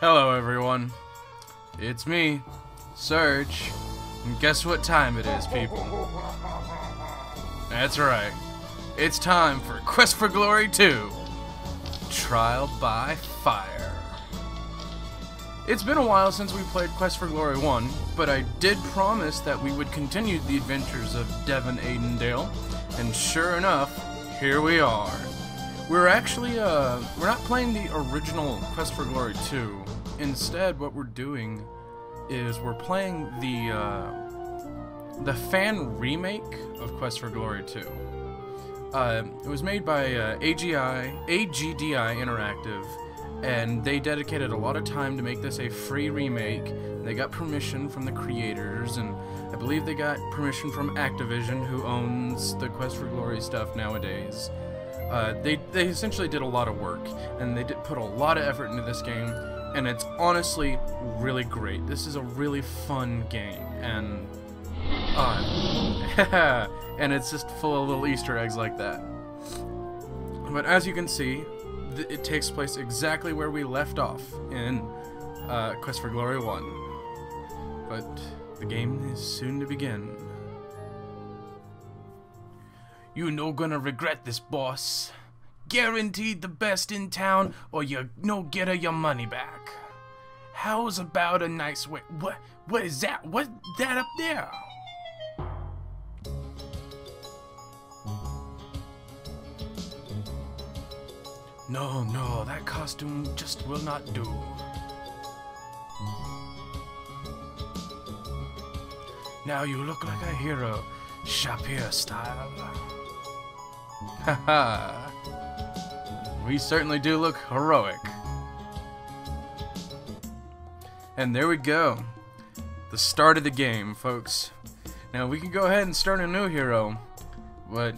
Hello everyone, it's me, Serge, and guess what time it is, people? That's right, it's time for Quest for Glory 2, Trial by Fire. It's been a while since we played Quest for Glory 1, but I did promise that we would continue the adventures of Devon Aidendale, and sure enough, here we are. We're actually, we're not playing the original Quest for Glory 2. Instead, what we're doing is we're playing the fan remake of Quest for Glory 2. It was made by AGDI Interactive, and they dedicated a lot of time to make this a free remake. They got permission from the creators, and I believe they got permission from Activision, who owns the Quest for Glory stuff nowadays. They essentially did a lot of work, and they did put a lot of effort into this game, and it's honestly really great. This is a really fun game, and and it's just full of little Easter eggs like that. But as you can see, it takes place exactly where we left off in Quest for Glory 1. But the game is soon to begin. You no gonna regret this, boss. Guaranteed the best in town, or you no get your money back. How's about a nice way? What is that? What's that up there? No, that costume just will not do. Now you look like a hero, Shapir style. Haha. We certainly do look heroic. And there we go. The start of the game, folks. Now we can go ahead and start a new hero, but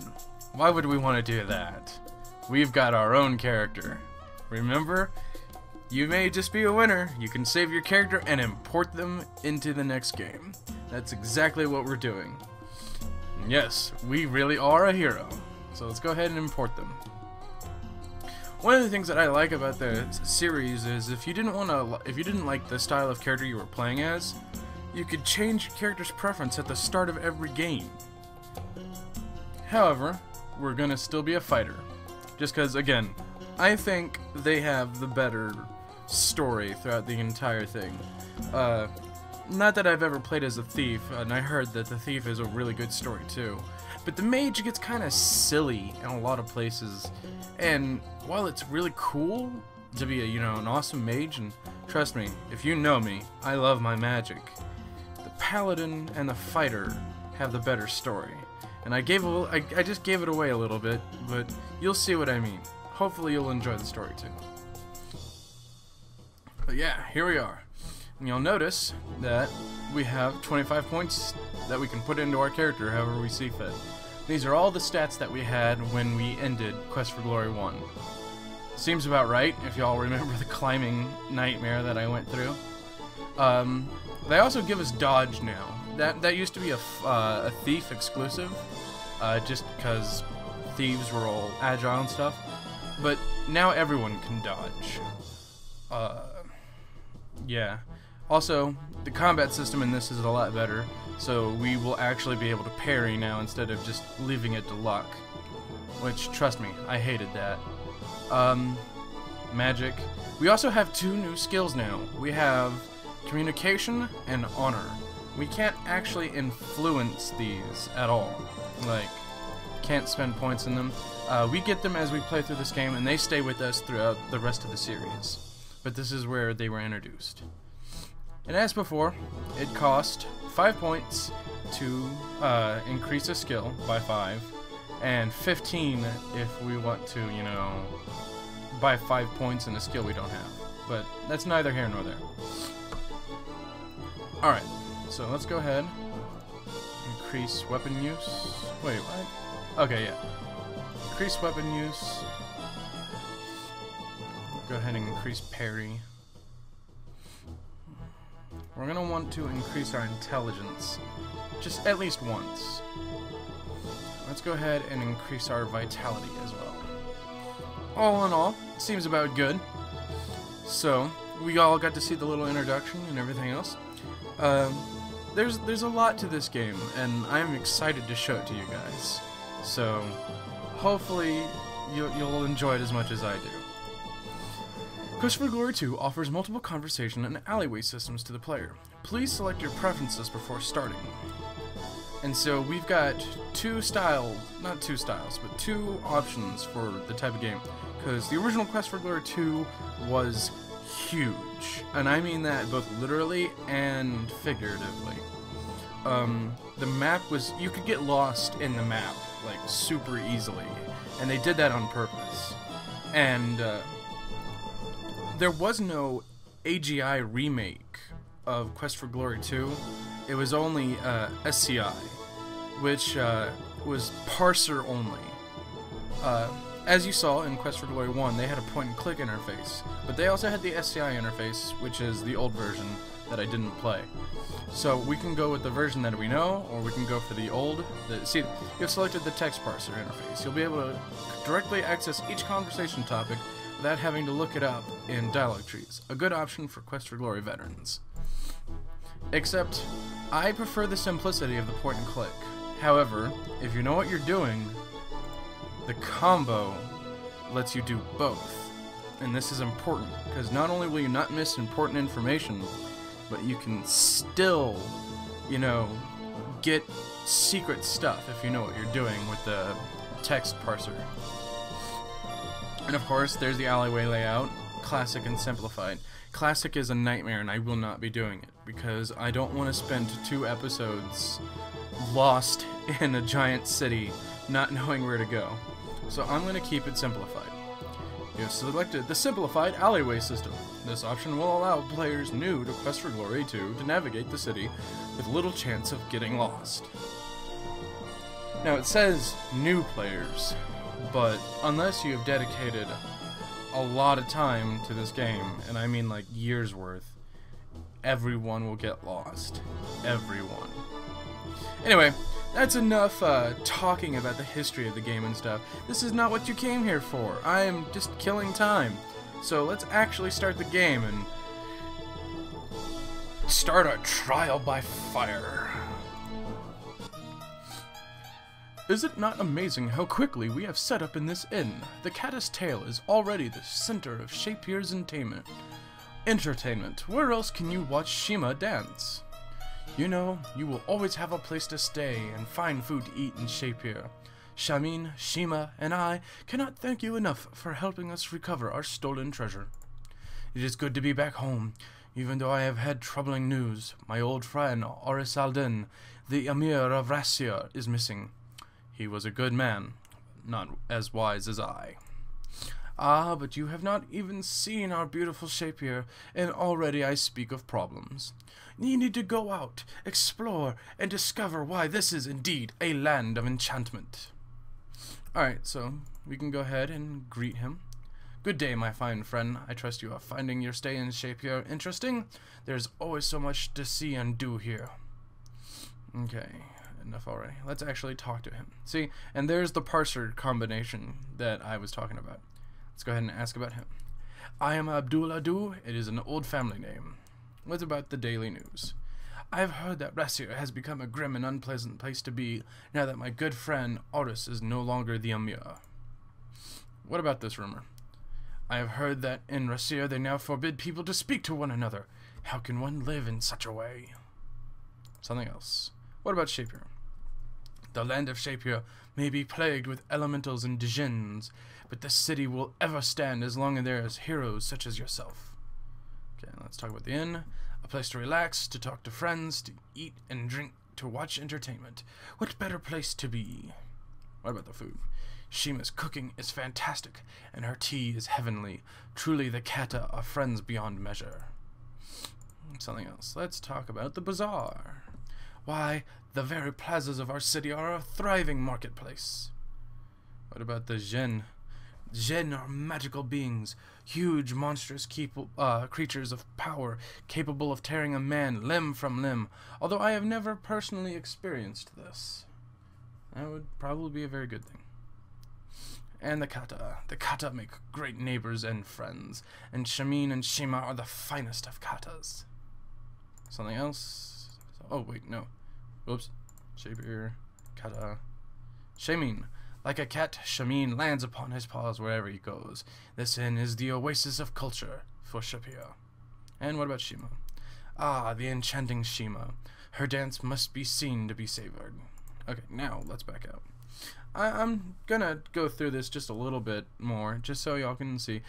why would we want to do that? We've got our own character. Remember, you may just be a winner. You can save your character and import them into the next game. That's exactly what we're doing. Yes, we really are a hero. So let's go ahead and import them. One of the things that I like about the series is if you didn't like the style of character you were playing as, you could change your character's preference at the start of every game. However, we're gonna still be a fighter. Just because, again, I think they have the better story throughout the entire thing. Not that I've ever played as a thief, and I heard that the thief is a really good story too. But the mage gets kind of silly in a lot of places, and while it's really cool to be an awesome mage, and trust me, if you know me, I love my magic, the paladin and the fighter have the better story. And I just gave it away a little bit, but you'll see what I mean. Hopefully you'll enjoy the story too. But yeah, here we are. And you'll notice that we have 25 points that we can put into our character however we see fit. These are all the stats that we had when we ended Quest for Glory 1. Seems about right, if y'all remember the climbing nightmare that I went through. They also give us dodge now. That used to be a thief exclusive, just because thieves were all agile and stuff. But now everyone can dodge. Yeah. Also, the combat system in this is a lot better, so we will actually be able to parry now instead of just leaving it to luck. Which, trust me, I hated that. Magic. We also have 2 new skills now. We have communication and honor. We can't actually influence these at all. Like, can't spend points in them. We get them as we play through this game, and they stay with us throughout the rest of the series. But this is where they were introduced. And as before, it cost 5 points to increase a skill by 5, and 15 if we want to, buy 5 points in a skill we don't have. But that's neither here nor there. Alright, so let's go ahead. Increase weapon use. Wait, what? Okay, yeah. Increase weapon use. Go ahead and increase parry. We're going to want to increase our intelligence, just at least once. Let's go ahead and increase our vitality as well. All in all, seems about good. So, we all got to see the little introduction and everything else. There's a lot to this game, and I'm excited to show it to you guys. So, hopefully, you'll enjoy it as much as I do. Quest for Glory 2 offers multiple conversation and alleyway systems to the player. Please select your preferences before starting. And so we've got two options for the type of game. Because the original Quest for Glory 2 was huge. And I mean that both literally and figuratively. The map was, you could get lost in the map, like, super easily. And they did that on purpose. And, there was no AGI remake of Quest for Glory 2. It was only SCI, which was parser only. As you saw in Quest for Glory 1, they had a point-and-click interface, but they also had the SCI interface, which is the old version that I didn't play. So we can go with the version that we know, or we can go for the old. See, you've selected the text parser interface. You'll be able to directly access each conversation topic without having to look it up in dialogue trees. A good option for Quest for Glory veterans. Except, I prefer the simplicity of the point and click. However, if you know what you're doing, the combo lets you do both. And this is important, because not only will you not miss important information, but you can still, you know, get secret stuff if you know what you're doing with the text parser. And of course, there's the alleyway layout, classic and simplified. Classic is a nightmare, and I will not be doing it, because I don't want to spend 2 episodes lost in a giant city, not knowing where to go. So I'm going to keep it simplified. You have selected the simplified alleyway system. This option will allow players new to Quest for Glory 2 to navigate the city with little chance of getting lost. Now it says new players, but unless you have dedicated a lot of time to this game, and I mean like years worth, everyone will get lost. Everyone. Anyway, that's enough talking about the history of the game and stuff. This is not what you came here for. I am just killing time. So let's actually start the game and start our trial by fire. Is it not amazing how quickly we have set up in this inn? The Caddis Tale is already the center of Shapier's entertainment. Where else can you watch Shima dance? You know, you will always have a place to stay and fine food to eat in Shapier. Shamin, Shima, and I cannot thank you enough for helping us recover our stolen treasure. It is good to be back home, even though I have had troubling news. My old friend, Oris Alden, the Emir of Rasir, is missing. He was a good man, not as wise as I. Ah, but you have not even seen our beautiful Shapier, and already I speak of problems. You need to go out, explore, and discover why this is indeed a land of enchantment. Alright, so we can go ahead and greet him. Good day, my fine friend. I trust you are finding your stay in Shapier interesting. There's always so much to see and do here. Okay, enough already. Let's actually talk to him. See, and there's the parser combination that I was talking about. Let's go ahead and ask about him. I am Abdul Adu. It is an old family name. What about the daily news? I have heard that Rasir has become a grim and unpleasant place to be now that my good friend Oris is no longer the Emir. What about this rumor? I have heard that in Rasir they now forbid people to speak to one another. How can one live in such a way? Something else. What about Shapier? The land of Shapier may be plagued with elementals and djinns, but this city will ever stand as long as there is heroes such as yourself. Okay, let's talk about the inn. A place to relax, to talk to friends, to eat and drink, to watch entertainment. What better place to be? What about the food? Shima's cooking is fantastic, and her tea is heavenly. Truly the kata are friends beyond measure. Something else. Let's talk about the bazaar. Why, the very plazas of our city are a thriving marketplace. What about the djinn? Djinn are magical beings, huge, monstrous creatures of power, capable of tearing a man limb from limb, although I have never personally experienced this. That would probably be a very good thing. And the kata. The kata make great neighbors and friends, and Shamin and Shima are the finest of katas. Something else? Oh, wait, no. Whoops. Shapier, kata. Shamin. Like a cat, Shamin lands upon his paws wherever he goes. This inn is the oasis of culture for Shapir. And what about Shima? Ah, the enchanting Shima. Her dance must be seen to be savored. Okay, now let's back out. I'm gonna go through this just a little bit more, just so y'all can see.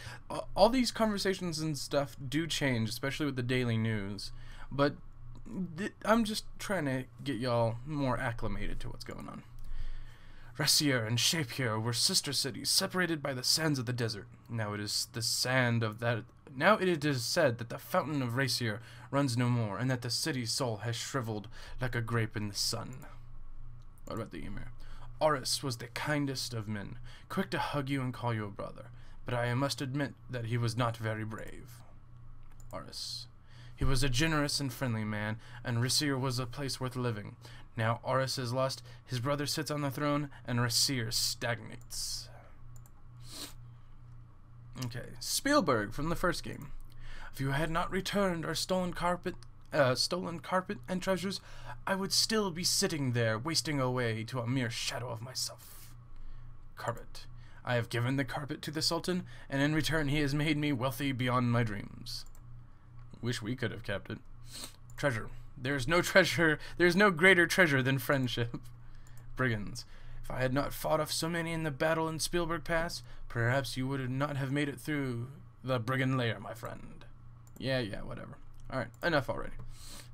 All these conversations and stuff do change, especially with the daily news. But I'm just trying to get y'all more acclimated to what's going on. Rassier and Shapir were sister cities separated by the sands of the desert. Now it is said that the fountain of Rassier runs no more, and that the city's soul has shriveled like a grape in the sun. What about the Emir? Oris was the kindest of men, quick to hug you and call you a brother, but I must admit that he was not very brave. Oris. He was a generous and friendly man, and Rassier was a place worth living. Now Oris is lost, his brother sits on the throne, and Rassier stagnates. Okay, Spielberg from the first game. If you had not returned our stolen carpet and treasures, I would still be sitting there, wasting away to a mere shadow of myself. Carpet. I have given the carpet to the Sultan, and in return he has made me wealthy beyond my dreams. Wish we could have kept it. Treasure. There's no greater treasure than friendship. Brigands. If I had not fought off so many in the battle in Spielberg Pass, perhaps you would not have made it through the brigand lair, my friend. Yeah, whatever. Alright, enough already.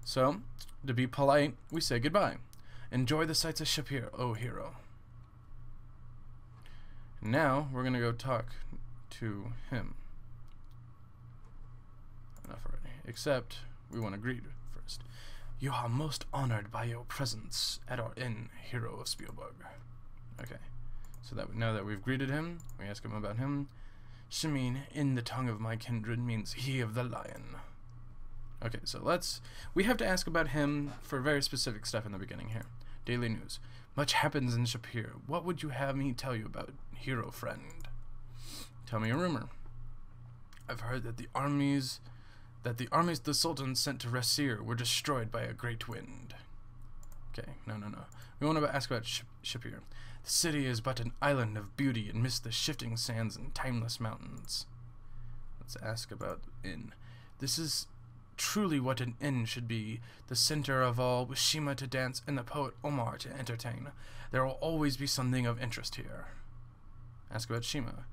So, to be polite, we say goodbye. Enjoy the sights of Shapir, O hero. Now, we're gonna go talk to him. Enough already. Except, we want to greet first. You are most honored by your presence at our inn, hero of Spielberg. Okay. So that now that we've greeted him, we ask him about him. Shamin, in the tongue of my kindred, means he of the lion. Okay, so we have to ask about him for very specific stuff in the beginning here. Daily news. Much happens in Shapir. What would you have me tell you about, hero friend? Tell me a rumor. I've heard that the armies the Sultan sent to Rassier were destroyed by a great wind. Okay, no. We want to ask about Shapir. The city is but an island of beauty amidst the shifting sands and timeless mountains. Let's ask about inn. This is truly what an inn should be, the center of all, with Shima to dance and the poet Omar to entertain. There will always be something of interest here. Ask about Shima.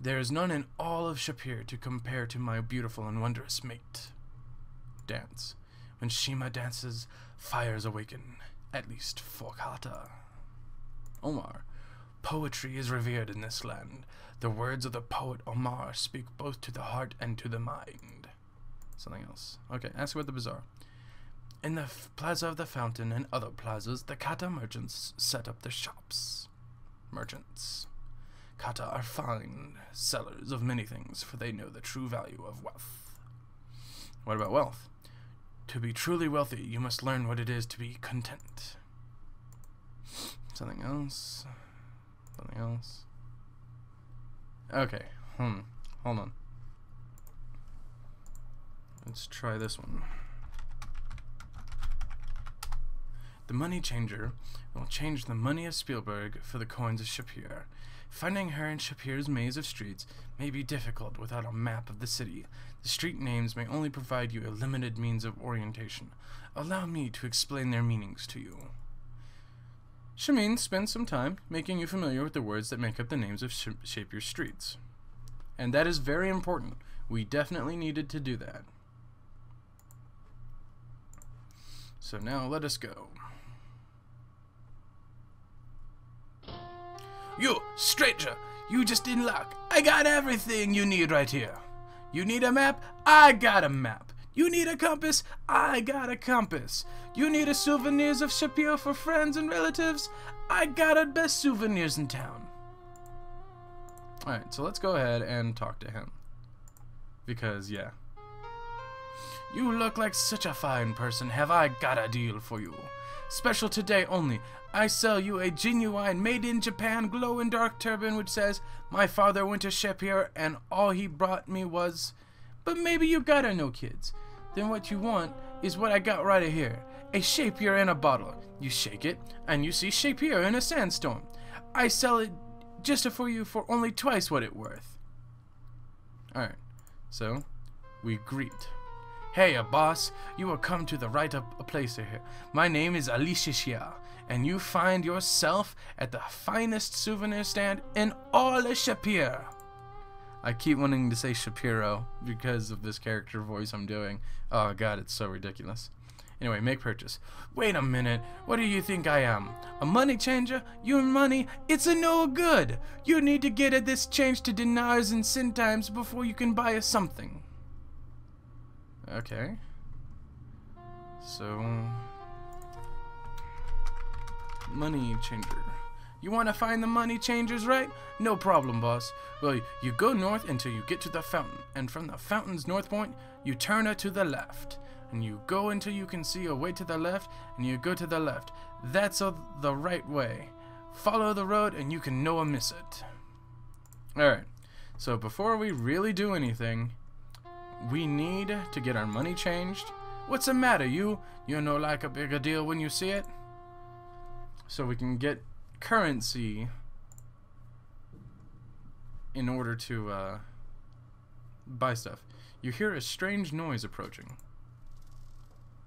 There is none in all of Shapir to compare to my beautiful and wondrous mate. Dance. When Shima dances, fires awaken, at least for kata. Omar. Poetry is revered in this land. The words of the poet Omar speak both to the heart and to the mind. Something else. Okay, ask about the bazaar. In the plaza of the fountain and other plazas, the kata merchants set up their shops. Merchants. Kata are fine sellers of many things, for they know the true value of wealth. What about wealth? To be truly wealthy, you must learn what it is to be content. Something else. Something else. Okay. Hold on. Let's try this one. The money changer will change the money of Spielberg for the coins of Shapir. Finding her in Shapir's maze of streets may be difficult without a map of the city. The street names may only provide you a limited means of orientation. Allow me to explain their meanings to you. Shamin spends some time making you familiar with the words that make up the names of Shapir's streets. And that is very important. We definitely needed to do that. So now let us go. You, stranger, you just in luck. I got everything you need right here. You need a map? I got a map. You need a compass? I got a compass. You need a souvenirs of Shapir for friends and relatives? I got the best souvenirs in town. Alright, so let's go ahead and talk to him. Because, yeah. You look like such a fine person. Have I got a deal for you? Special today only. I sell you a genuine made-in-Japan glow-in-dark turban which says, "My father went to ship here and all he brought me was..." But maybe you gotta know, kids. Then what you want is what I got right here. A shapier in a bottle. You shake it, and you see shapier in a sandstorm. I sell it just for you for only twice what it worth. Alright, so we greet. Hey, boss, you will come to the right place here. My name is Alicia, and you find yourself at the finest souvenir stand in all of Shapiro. I keep wanting to say Shapiro because of this character voice I'm doing. Oh god, it's so ridiculous. Anyway, make purchase. Wait a minute, what do you think I am? A money changer? Your money? It's a no good. You need to get this changed to dinars and centimes before you can buy something. Okay. So, money changer. You want to find the money changers, right? No problem, boss. Well, you go north until you get to the fountain, and from the fountain's north point, you turn it to the left. And you go until you can see a way to the left, and you go to the left. That's the right way. Follow the road, and you can no miss it. Alright, so before we really do anything, we need to get our money changed. What's the matter, you? You know like a bigger deal when you see it? So we can get currency in order to buy stuff. You hear a strange noise approaching.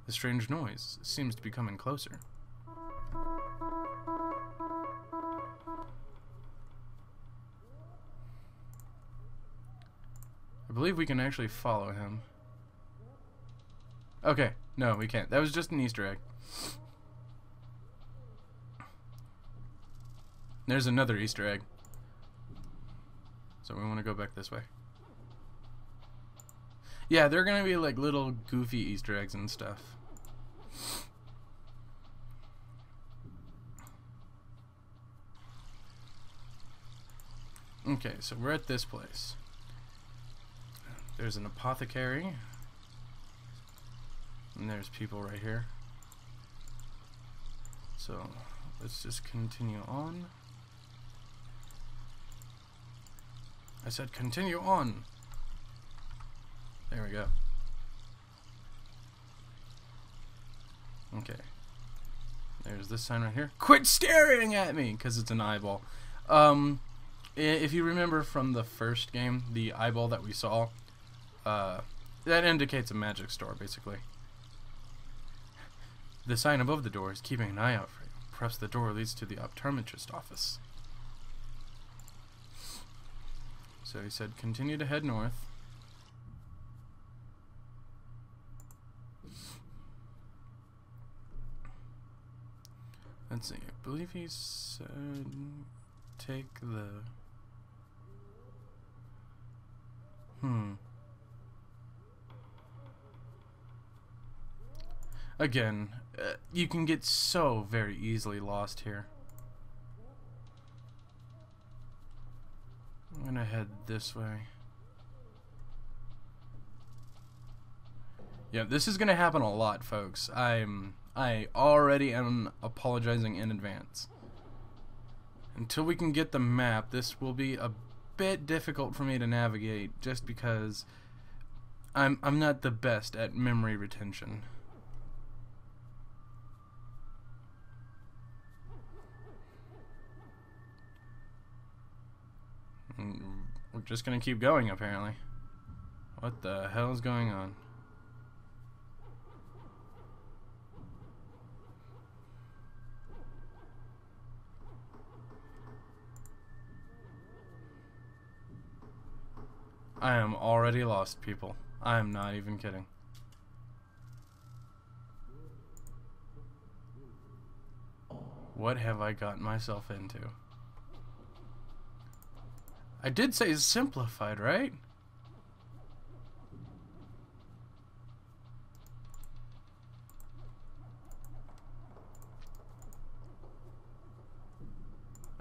The strange noise seems to be coming closer. I believe we can actually follow him. Okay, no, we can't. That was just an Easter egg. There's another Easter egg. So we want to go back this way. Yeah, they're gonna be like little goofy Easter eggs and stuff. Okay, so we're at this place. There's an apothecary. And there's people right here. So let's just continue on. I said continue on. There we go. Okay. There's this sign right here. Quit staring at me! Because it's an eyeball. If you remember from the first game, the eyeball that we saw, that indicates a magic store, basically. The sign above the door is keeping an eye out for you. Perhaps the door leads to the optometrist office. So he said, continue to head north. Let's see, I believe he said take the... Again, you can get so very easily lost here. I'm gonna head this way. Yeah, this is gonna happen a lot, folks. I already am apologizing in advance. Until we can get the map, this will be a bit difficult for me to navigate, just because I'm not the best at memory retention. We're just gonna keep going, apparently. What the hell is going on? I am already lost, people. I am not even kidding. What have I gotten myself into? I did say simplified, right?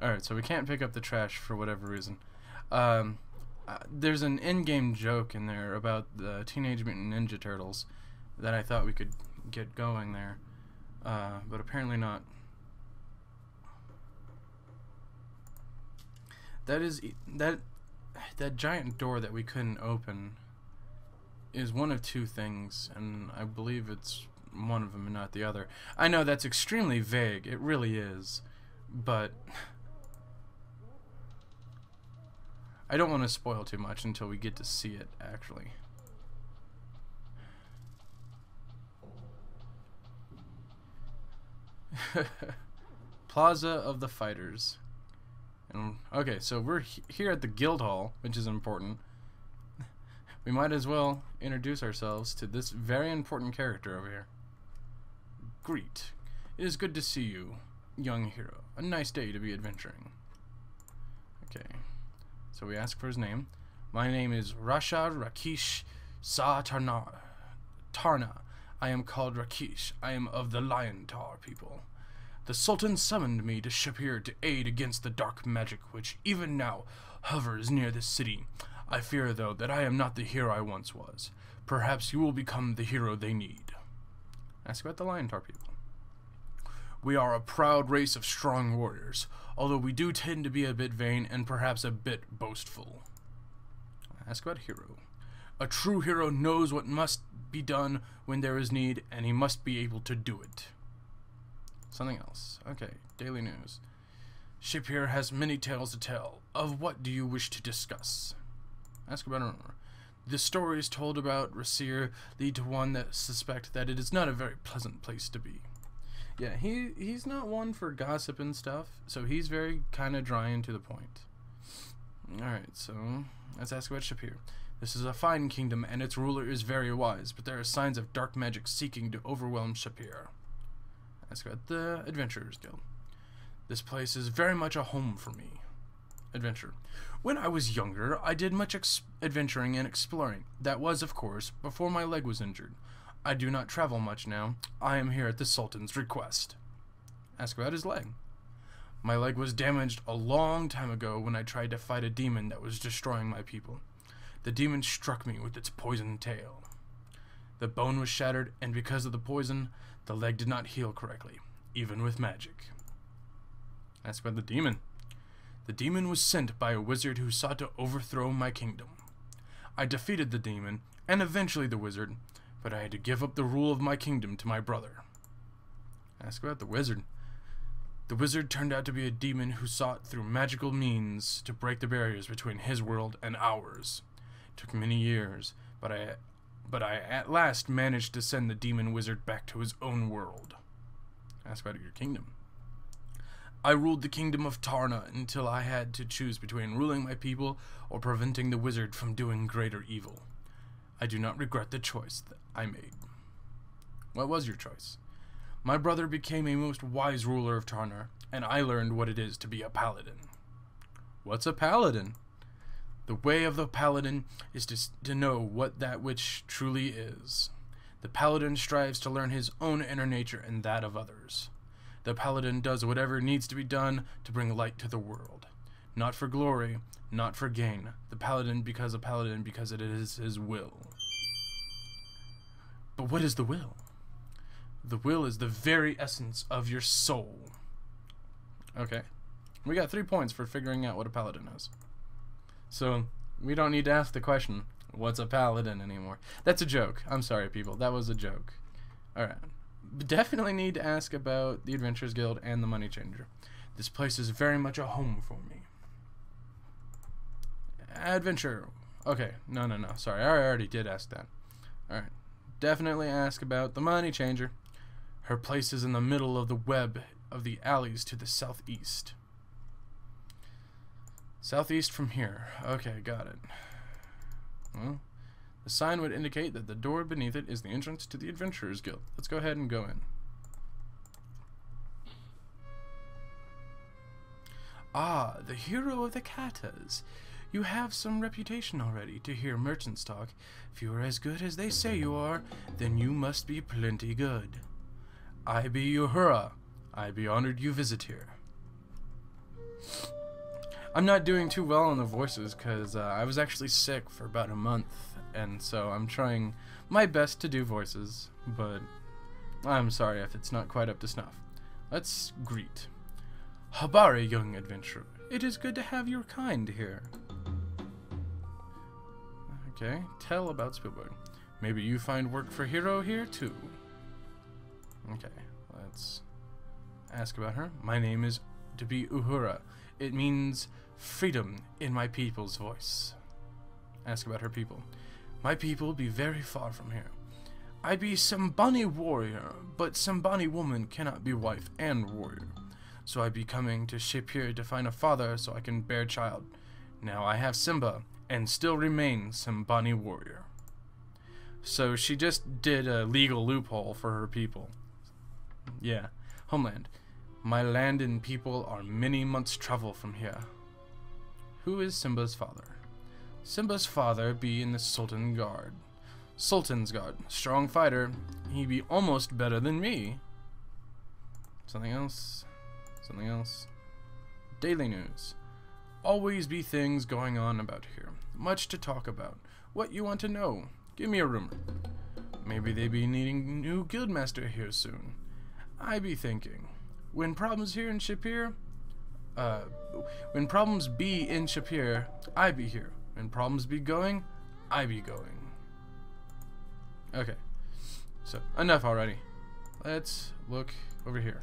Alright, so we can't pick up the trash for whatever reason. There's an in-game joke in there about the Teenage Mutant Ninja Turtles, that I thought we could get going there, but apparently not. That giant door that we couldn't open is one of two things, and I believe it's one of them and not the other. I know that's extremely vague, it really is, but I don't want to spoil too much until we get to see it, actually. Plaza of the Fighters. And, okay, so we're here at the Guild Hall, which is important. We might as well introduce ourselves to this very important character over here. Greet. It is good to see you, young hero. A nice day to be adventuring. Okay, so we ask for his name. My name is Rasha Rakesh Tarna. I am called Rakesh. I am of the Lion Tar people. The Sultan summoned me to Shapir to aid against the dark magic which even now hovers near this city. I fear, though, that I am not the hero I once was. Perhaps you will become the hero they need. Ask about the Lion Tar people. We are a proud race of strong warriors, although we do tend to be a bit vain and perhaps a bit boastful. Ask about hero. A true hero knows what must be done when there is need, and he must be able to do it. Something else. Okay, daily news. Shapir has many tales to tell. Of what do you wish to discuss? Ask about rumor. The stories told about Rasir lead to one that suspect that it is not a very pleasant place to be. Yeah, he's not one for gossip and stuff, so he's very kind of dry and to the point. Alright, so let's ask about Shapir. This is a fine kingdom, and its ruler is very wise, but there are signs of dark magic seeking to overwhelm Shapir. Ask about the Adventurers Guild. This place is very much a home for me. Adventure. When I was younger, I did much adventuring and exploring. That was, of course, before my leg was injured. I do not travel much now. I am here at the Sultan's request. Ask about his leg. My leg was damaged a long time ago when I tried to fight a demon that was destroying my people. The demon struck me with its poisoned tail. The bone was shattered, and because of the poison, the leg did not heal correctly, even with magic. Ask about the demon. The demon was sent by a wizard who sought to overthrow my kingdom. I defeated the demon, and eventually the wizard, but I had to give up the rule of my kingdom to my brother. Ask about the wizard. The wizard turned out to be a demon who sought through magical means to break the barriers between his world and ours. It took many years, but I at last managed to send the demon wizard back to his own world. Ask about your kingdom. I ruled the kingdom of Tarna until I had to choose between ruling my people or preventing the wizard from doing greater evil. I do not regret the choice that I made. What was your choice? My brother became a most wise ruler of Tarna, and I learned what it is to be a paladin. What's a paladin? The way of the paladin is to know what that which truly is. The paladin strives to learn his own inner nature and that of others. The paladin does whatever needs to be done to bring light to the world. Not for glory, not for gain. The paladin because it is his will. But what is the will? The will is the very essence of your soul. Okay. We got 3 points for figuring out what a paladin is. So, we don't need to ask the question, what's a paladin anymore? That's a joke. I'm sorry, people. That was a joke. Alright. Definitely need to ask about the Adventurers Guild and the Money Changer. This place is very much a home for me. Adventure. Okay. No. Sorry, I already did ask that. Alright. Definitely ask about the Money Changer. Her place is in the middle of the web of the alleys to the southeast. Southeast from here. Okay, got it. Well, the sign would indicate that the door beneath it is the entrance to the Adventurers Guild. Let's go ahead and go in. Ah, the hero of the katas. You have some reputation already to hear merchants talk. If you are as good as they say you are, then you must be plenty good. I be Uhura. I be honored you visit here. I'm not doing too well on the voices because I was actually sick for about a month, and so I'm trying my best to do voices, but I'm sorry if it's not quite up to snuff. Let's greet. Habari, young adventurer. It is good to have your kind here. Okay, tell about Spielberg. Maybe you find work for Hero here too. Okay, let's ask about her. My name is to be Uhura. It means freedom in my people's voice. Ask about her people. My people be very far from here. I be Sambani warrior, but Sambani woman cannot be wife and warrior. So I be coming to ship here to find a father so I can bear child. Now I have Simba, and still remain Sambani warrior. So she just did a legal loophole for her people. Yeah. Homeland. My land and people are many months' travel from here. Who is Simba's father? Simba's father be in the Sultan Guard. Sultan's Guard. Strong fighter. He be almost better than me. Something else. Something else. Daily news. Always be things going on about here. Much to talk about. What you want to know? Give me a rumor. Maybe they be needing new guildmaster here soon. I be thinking. When problems here in Shapir, when problems be in Shapir, I be here. When problems be going, I be going. Okay, so enough already. Let's look over here.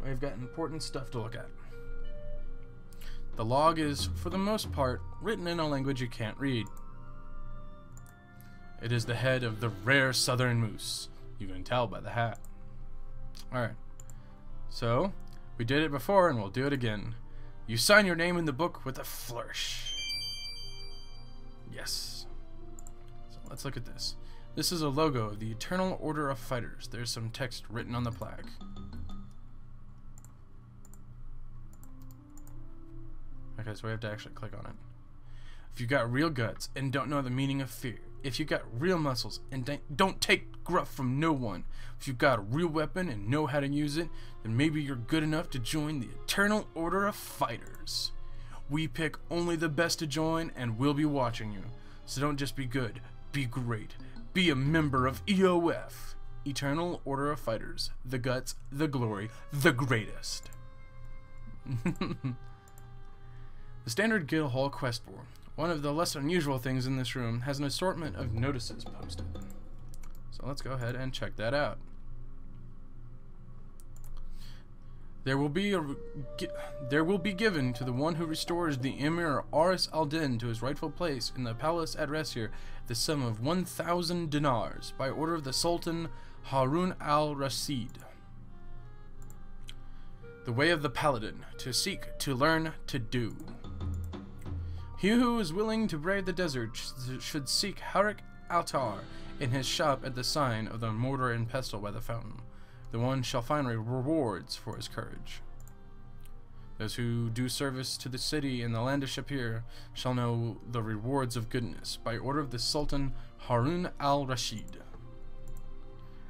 We've got important stuff to look at. The log is, for the most part, written in a language you can't read. It is the head of the rare southern moose. You can tell by the hat. Alright, so we did it before and we'll do it again. You sign your name in the book with a flourish. Yes. So let's look at this. This is a logo of the Eternal Order of Fighters. There's some text written on the plaque. Okay, so we have to actually click on it. If you got real guts and don't know the meaning of fear, if you got real muscles and don't take gruff from no one, if you got a real weapon and know how to use it, then maybe you're good enough to join the Eternal Order of Fighters. We pick only the best to join and we'll be watching you. So don't just be good, be great. Be a member of EOF. Eternal Order of Fighters. The guts, the glory, the greatest. The standard Guild Hall quest board. One of the less unusual things in this room has an assortment of notices posted. So let's go ahead and check that out. There will be given to the one who restores the Emir Aris al-Din to his rightful place in the palace at Resir the sum of 1,000 dinars by order of the Sultan Harun al-Rashid. The way of the paladin, to seek, to learn, to do. He who is willing to brave the desert should seek Harik Altar in his shop at the sign of the mortar and pestle by the fountain. The one shall find rewards for his courage. Those who do service to the city and the land of Shapir shall know the rewards of goodness by order of the Sultan Harun al-Rashid.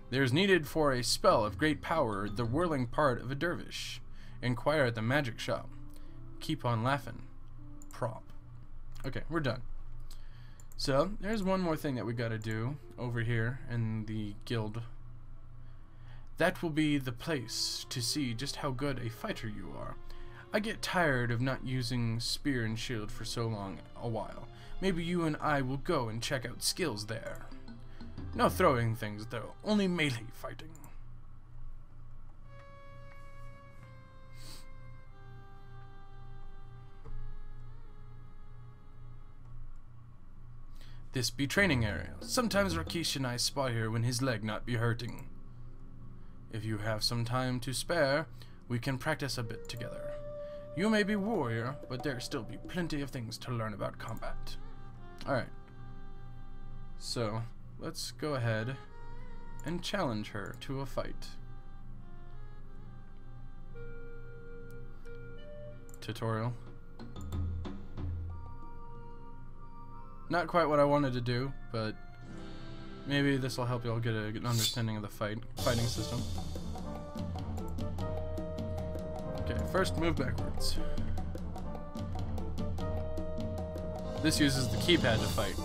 There is needed for a spell of great power the whirling part of a dervish. Inquire at the magic shop. Keep on laughing. Prop. Okay, we're done. So, there's one more thing that we gotta do over here in the guild. That will be the place to see just how good a fighter you are. I get tired of not using spear and shield for so long a while. Maybe you and I will go and check out skills there. No throwing things though, only melee fighting. This be training area. Sometimes Rakesh and I spot here when his leg not be hurting. If you have some time to spare, we can practice a bit together. You may be warrior, but there still be plenty of things to learn about combat. Alright. So, let's go ahead and challenge her to a fight. Tutorial. Not quite what I wanted to do, but maybe this will help y'all get an understanding of the fighting system. Okay, first move backwards. This uses the keypad to fight.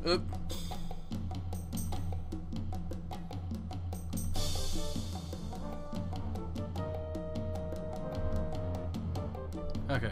Oop. Okay.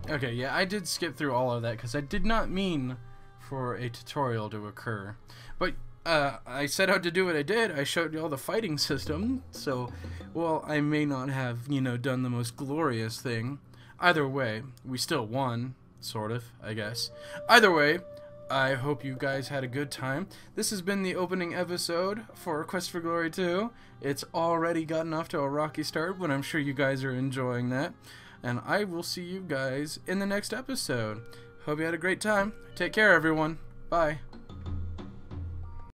Okay, yeah, I did skip through all of that because I did not mean for a tutorial to occur. But I set out to do what I did. I showed you all the fighting system, so while I may not have, you know, done the most glorious thing, either way, we still won, sort of, I guess. Either way, I hope you guys had a good time. This has been the opening episode for Quest for Glory 2. It's already gotten off to a rocky start, but I'm sure you guys are enjoying that. And I will see you guys in the next episode. Hope you had a great time. Take care, everyone. Bye.